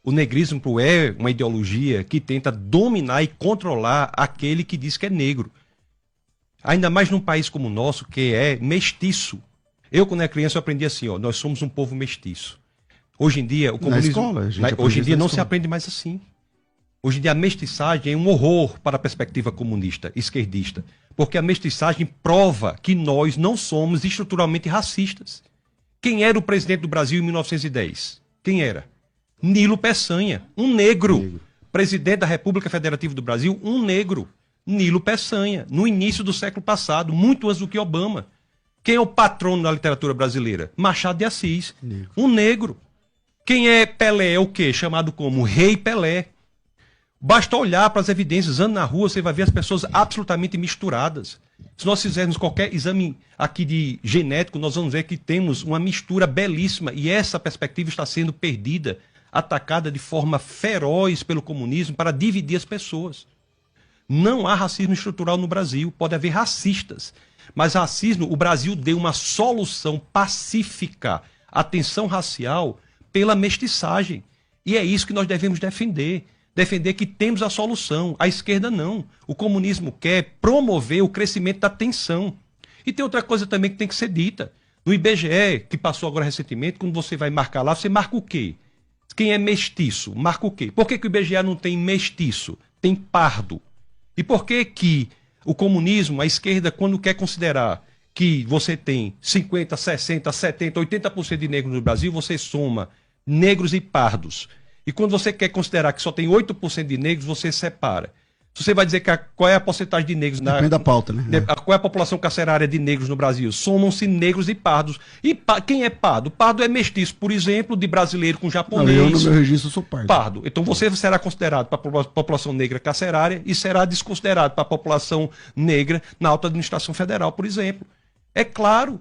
O negrismo é uma ideologia que tenta dominar e controlar aquele que diz que é negro. Ainda mais num país como o nosso, que é mestiço. Eu, quando era criança, eu aprendi assim, ó, nós somos um povo mestiço. Hoje em dia, o comunismo... Hoje em dia não se aprende mais assim. Hoje em dia a mestiçagem é um horror para a perspectiva comunista, esquerdista. Porque a mestiçagem prova que nós não somos estruturalmente racistas. Quem era o presidente do Brasil em 1910? Quem era? Nilo Peçanha, um negro. Presidente da República Federativa do Brasil, um negro. Nilo Peçanha, no início do século passado, muito antes do que Obama. Quem é o patrono da literatura brasileira? Machado de Assis, um negro. Quem é Pelé? É o quê? Chamado como Rei Pelé. Basta olhar para as evidências, andando na rua, você vai ver as pessoas absolutamente misturadas. Se nós fizermos qualquer exame aqui de genético, nós vamos ver que temos uma mistura belíssima e essa perspectiva está sendo perdida, atacada de forma feroz pelo comunismo para dividir as pessoas. Não há racismo estrutural no Brasil, pode haver racistas, mas racismo, o Brasil deu uma solução pacífica à tensão racial pela mestiçagem. E é isso que nós devemos defender. Defender que temos a solução. A esquerda não. O comunismo quer promover o crescimento da tensão. E tem outra coisa também que tem que ser dita. No IBGE, que passou agora recentemente, quando você vai marcar lá, você marca o quê? Quem é mestiço? Marca o quê? Por que o IBGE não tem mestiço? Tem pardo. E por que que o comunismo, a esquerda, quando quer considerar que você tem 50, 60, 70, 80% de negros no Brasil, você soma negros e pardos. E quando você quer considerar que só tem 8% de negros, você separa. Se você vai dizer que qual é a porcentagem de negros... Depende da pauta, né? Qual é a população carcerária de negros no Brasil? Somam-se negros e pardos. E quem é pardo? Pardo é mestiço, por exemplo, de brasileiro com japonês. Não, eu no meu registro sou pardo. Pardo. Então você será considerado para a população negra carcerária e será desconsiderado para a população negra na alta administração federal, por exemplo. É claro.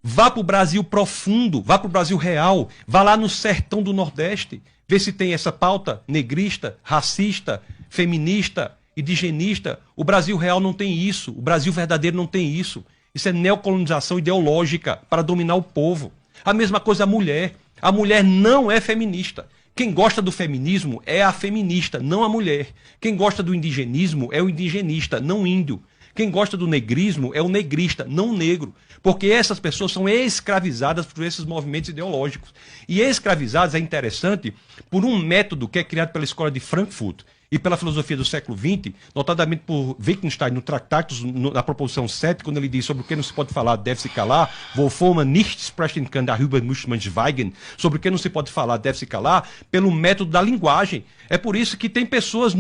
Vá para o Brasil profundo, vá para o Brasil real, vá lá no sertão do Nordeste, vê se tem essa pauta negrista, racista, feminista, indigenista. O Brasil real não tem isso, o Brasil verdadeiro não tem isso. Isso é neocolonização ideológica para dominar o povo. A mesma coisa a mulher. A mulher não é feminista. Quem gosta do feminismo é a feminista, não a mulher. Quem gosta do indigenismo é o indigenista, não o índio. Quem gosta do negrismo é o negrista, não o negro. Porque essas pessoas são escravizadas por esses movimentos ideológicos. E escravizadas é interessante por um método que é criado pela escola de Frankfurt e pela filosofia do século XX, notadamente por Wittgenstein no Tractatus, na proposição 7, quando ele diz sobre o que não se pode falar, deve-se calar, wovon man nicht sprechen kann, darüber muss man schweigen, sobre o que não se pode falar, deve-se calar, pelo método da linguagem. É por isso que tem pessoas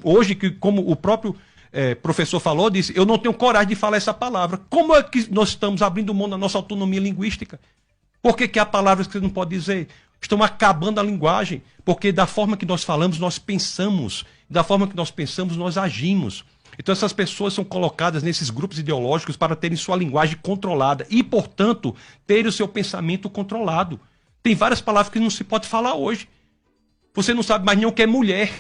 hoje que, como o próprio professor falou, disse, eu não tenho coragem de falar essa palavra. Como é que nós estamos abrindo mão da nossa autonomia linguística? Por que há palavras que você não pode dizer? Estão acabando a linguagem, porque da forma que nós falamos, nós pensamos. Da forma que nós pensamos, nós agimos. Então essas pessoas são colocadas nesses grupos ideológicos para terem sua linguagem controlada e, portanto, terem o seu pensamento controlado. Tem várias palavras que não se pode falar hoje. Você não sabe mais nem o que é mulher.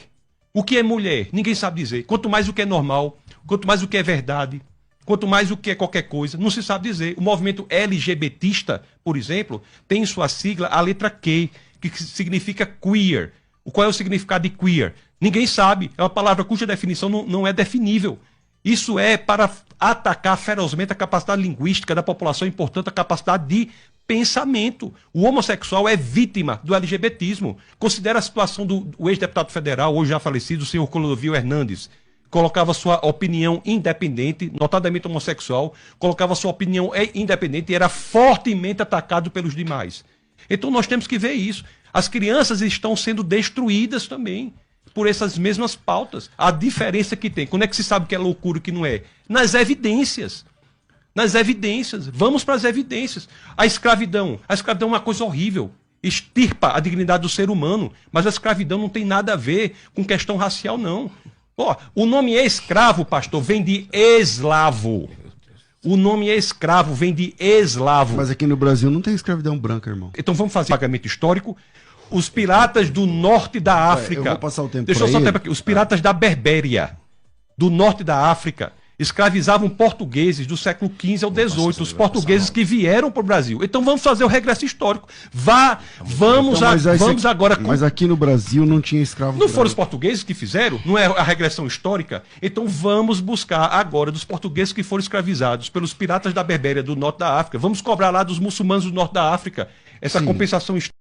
O que é mulher? Ninguém sabe dizer. Quanto mais o que é normal, quanto mais o que é verdade, quanto mais o que é qualquer coisa, não se sabe dizer. O movimento LGBTista, por exemplo, tem em sua sigla a letra Q, que significa queer. Qual é o significado de queer? Ninguém sabe. É uma palavra cuja definição não é definível. Isso é para atacar ferozmente a capacidade linguística da população e, portanto, a capacidade de pensamento. O homossexual é vítima do LGBTismo. Considera a situação do ex-deputado federal, hoje já falecido, o senhor Clodovil Hernandes. Colocava sua opinião independente, notadamente homossexual, colocava sua opinião independente e era fortemente atacado pelos demais. Então nós temos que ver isso. As crianças estão sendo destruídas também por essas mesmas pautas. A diferença que tem, quando é que se sabe que é loucura e que não é? Nas evidências. Nas evidências. Vamos para as evidências. A escravidão é uma coisa horrível. Extirpa a dignidade do ser humano, mas a escravidão não tem nada a ver com questão racial, não. O nome escravo, pastor, vem de eslavo. O nome escravo vem de eslavo. Mas aqui no Brasil não tem escravidão branca, irmão. Então vamos fazer pagamento histórico. Os piratas do norte da África. Eu vou passar o tempo. Deixa eu só ter aqui. Os piratas da Berbéria, do norte da África, escravizavam portugueses do século XV ao XVIII, os portugueses que vieram para o Brasil. Então vamos fazer o regresso histórico. Vamos agora... Mas aqui no Brasil não tinha escravo. Não foram os portugueses que fizeram? Não é a regressão histórica? Então vamos buscar agora dos portugueses que foram escravizados pelos piratas da Berbéria do norte da África. Vamos cobrar lá dos muçulmanos do norte da África essa compensação histórica.